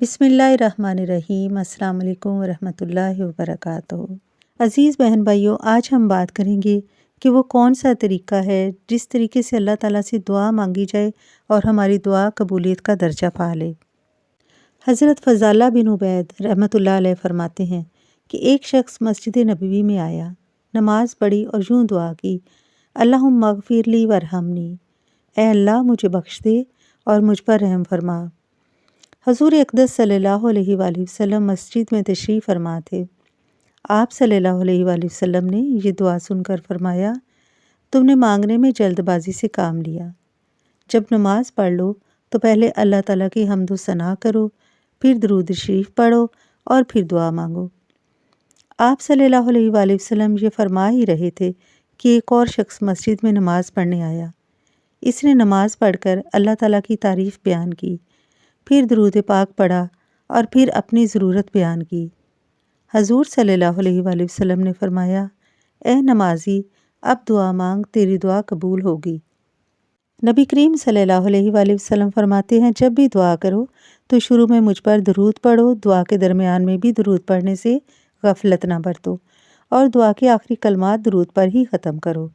بسم اللہ الرحمن الرحیم۔ السلام علیکم ورحمۃ اللہ وبرکاتہ۔ عزیز بہن بھائیوں، آج ہم بات کریں گے کہ وہ کون سا طریقہ ہے جس طریقے سے اللہ تعالیٰ سے دعا مانگی جائے اور ہماری دعا قبولیت کا درجہ پا لے۔ حضرت فضالہ بن عبید رحمۃ اللہ علیہ فرماتے ہیں کہ ایک شخص مسجد نبوی میں آیا، نماز پڑھی اور یوں دعا کی، اللہم اغفر لی ورحمنی، اے اللہ مجھے بخش دے اور مجھ پر رحم فرما۔ حضور اقدس صلی اللہ علیہ وآلہ وسلم مسجد میں تشریف فرما تھے۔ آپ صلی اللہ علیہ وآلہ وسلم نے یہ دعا سن کر فرمایا، تم نے مانگنے میں جلد بازی سے کام لیا۔ جب نماز پڑھ لو تو پہلے اللہ تعالیٰ کی حمد و ثنا کرو، پھر درود شریف پڑھو اور پھر دعا مانگو۔ آپ صلی اللہ علیہ وآلہ وسلم یہ فرما ہی رہے تھے کہ ایک اور شخص مسجد میں نماز پڑھنے آیا۔ اس نے نماز پڑھ کر اللہ تعالیٰ کی تعریف بیان کی، پھر درود پاک پڑھا اور پھر اپنی ضرورت بیان کی۔ حضور صلی اللہ علیہ وآلہ وسلم نے فرمایا، اے نمازی، اب دعا مانگ، تیری دعا قبول ہوگی۔ نبی کریم صلی اللہ علیہ وآلہ وسلم فرماتے ہیں، جب بھی دعا کرو تو شروع میں مجھ پر درود پڑھو، دعا کے درمیان میں بھی درود پڑھنے سے غفلت نہ برتو اور دعا کے آخری کلمات درود پر ہی ختم کرو۔